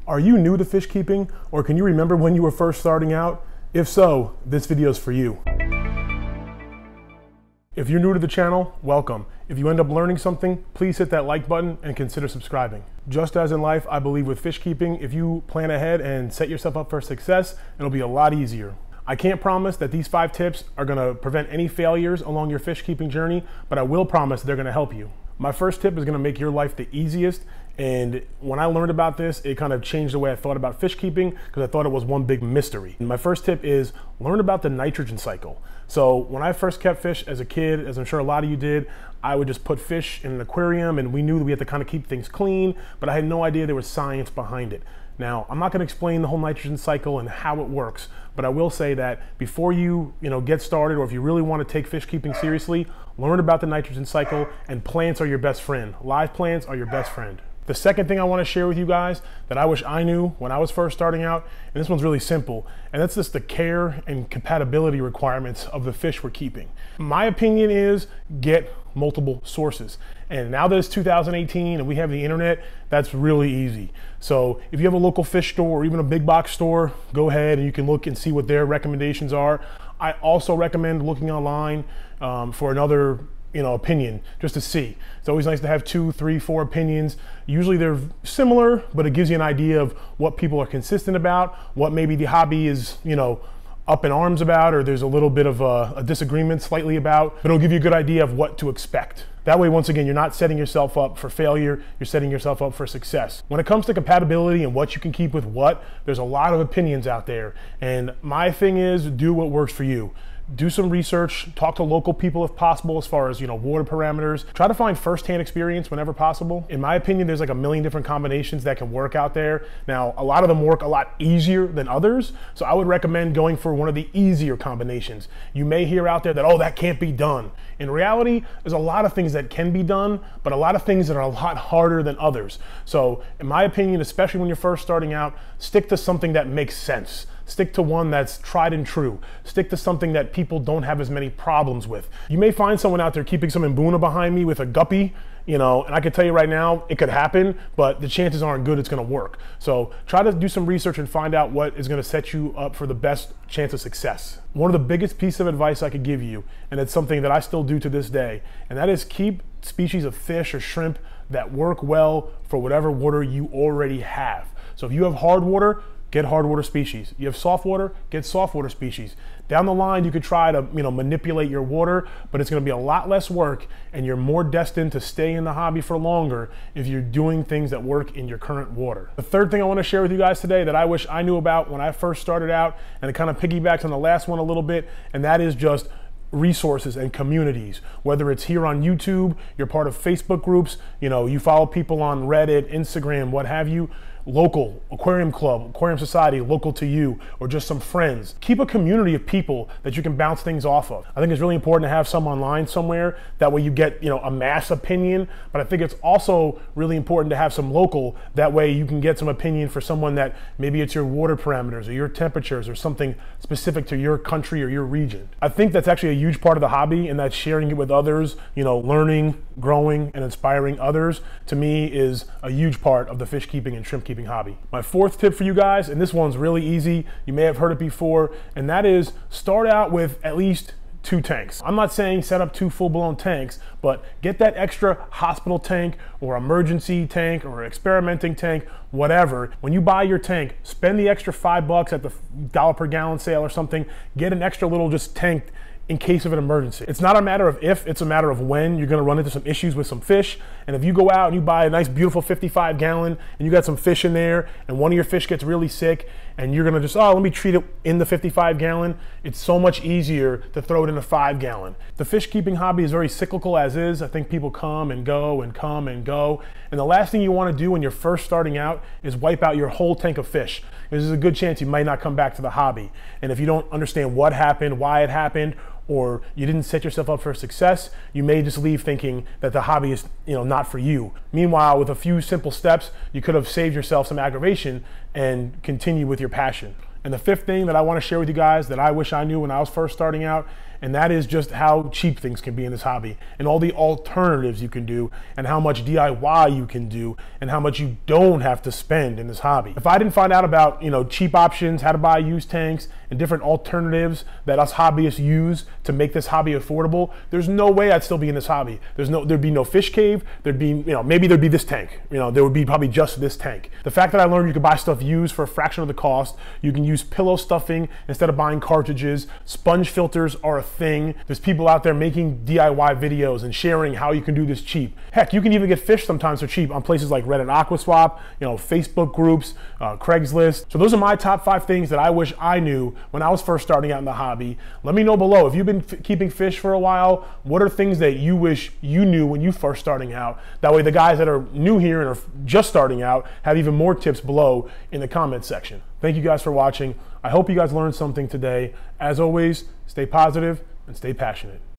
Are you new to fish keeping, or can you remember when you were first starting out? If so, this video is for you. If you're new to the channel, welcome. If you end up learning something, please hit that like button and consider subscribing. Just as in life, I believe with fish keeping, if you plan ahead and set yourself up for success, it'll be a lot easier. I can't promise that these 5 tips are gonna prevent any failures along your fish keeping journey, but I will promise they're gonna help you. My first tip is gonna make your life the easiest. And when I learned about this, it kind of changed the way I thought about fish keeping because I thought it was one big mystery. And my first tip is learn about the nitrogen cycle. So when I first kept fish as a kid, as I'm sure a lot of you did, I would just put fish in an aquarium, and we knew that we had to kind of keep things clean, but I had no idea there was science behind it. Now, I'm not going to explain the whole nitrogen cycle and how it works, but I will say that before you get started, or if you really want to take fish keeping seriously, learn about the nitrogen cycle, and plants are your best friend. Live plants are your best friend. The second thing I want to share with you guys that I wish I knew when I was first starting out, and this one's really simple, and that's just the care and compatibility requirements of the fish we're keeping. My opinion is get multiple sources. And now that it's 2018 and we have the internet, that's really easy. So if you have a local fish store or even a big box store, go ahead and you can look and see what their recommendations are. I also recommend looking online for another opinion, just to see. It's always nice to have 2, 3, 4 opinions. Usually they're similar, but it gives you an idea of what people are consistent about, what maybe the hobby is, up in arms about, or there's a little bit of a disagreement slightly about, but it'll give you a good idea of what to expect. That way, once again, you're not setting yourself up for failure, you're setting yourself up for success. When it comes to compatibility and what you can keep with what, there's a lot of opinions out there. And my thing is, do what works for you. Do some research, talk to local people if possible as far as, water parameters. Try to find firsthand experience whenever possible. In my opinion, there's like a million different combinations that can work out there. Now, a lot of them work a lot easier than others, so I would recommend going for one of the easier combinations. You may hear out there that, oh, that can't be done. In reality, there's a lot of things that can be done, but a lot of things that are a lot harder than others. So, in my opinion, especially when you're first starting out, stick to something that makes sense. Stick to one that's tried and true. Stick to something that people don't have as many problems with. You may find someone out there keeping some Mbuna behind me with a guppy, and I can tell you right now, it could happen, but the chances aren't good it's gonna work. So try to do some research and find out what is gonna set you up for the best chance of success. One of the biggest pieces of advice I could give you, and it's something that I still do to this day, and that is keep species of fish or shrimp that work well for whatever water you already have. So if you have hard water, get hard water species. You have soft water, get soft water species. Down the line, you could try to manipulate your water, but it's gonna be a lot less work, and you're more destined to stay in the hobby for longer if you're doing things that work in your current water. The third thing I wanna share with you guys today that I wish I knew about when I first started out, and it kind of piggybacks on the last one a little bit, and that is just resources and communities. Whether it's here on YouTube, you're part of Facebook groups, you follow people on Reddit, Instagram, what have you, local aquarium club, aquarium society local to you, or just some friends. Keep a community of people that you can bounce things off of. I think it's really important to have some online somewhere. That way you get a mass opinion, but I think it's also really important to have some local. That way you can get some opinion for someone that maybe it's your water parameters or your temperatures or something specific to your country or your region. I think that's actually a huge part of the hobby, and that sharing it with others, learning, growing, and inspiring others, to me is a huge part of the fish keeping and shrimp keeping hobby. My fourth tip for you guys, and this one's really easy, you may have heard it before, and that is start out with at least 2 tanks. I'm not saying set up 2 full-blown tanks, but get that extra hospital tank or emergency tank or experimenting tank, whatever. When you buy your tank, spend the extra $5 at the $1 per gallon sale or something, get an extra little just tank in case of an emergency. It's not a matter of if, it's a matter of when you're gonna run into some issues with some fish. And if you go out and you buy a nice, beautiful 55 gallon and you got some fish in there and one of your fish gets really sick and you're gonna just, oh, let me treat it in the 55 gallon, it's so much easier to throw it in a 5 gallon. The fish keeping hobby is very cyclical as is. I think people come and go and come and go. And the last thing you wanna do when you're first starting out is wipe out your whole tank of fish. There's a good chance you might not come back to the hobby. And if you don't understand what happened, why it happened, or you didn't set yourself up for success, you may just leave thinking that the hobby is not for you. Meanwhile, with a few simple steps, you could have saved yourself some aggravation and continue with your passion. And the fifth thing that I want to share with you guys that I wish I knew when I was first starting out, and that is just how cheap things can be in this hobby, and all the alternatives you can do, and how much DIY you can do, and how much you don't have to spend in this hobby. If I didn't find out about, cheap options, how to buy used tanks, and different alternatives that us hobbyists use to make this hobby affordable, there's no way I'd still be in this hobby. There'd be no fish cave. There'd be, maybe there'd be this tank. There would be probably just this tank. The fact that I learned you could buy stuff used for a fraction of the cost, you can use pillow stuffing instead of buying cartridges, sponge filters are a thing. There's people out there making DIY videos and sharing how you can do this cheap. Heck, you can even get fish sometimes for cheap on places like Reddit Aquaswap, Facebook groups, Craigslist. So those are my top 5 things that I wish I knew when I was first starting out in the hobby. Let me know below, if you've been keeping fish for a while, what are things that you wish you knew when you first starting out? That way the guys that are new here and are just starting out have even more tips below in the comments section. Thank you guys for watching. I hope you guys learned something today. As always, stay positive and stay passionate.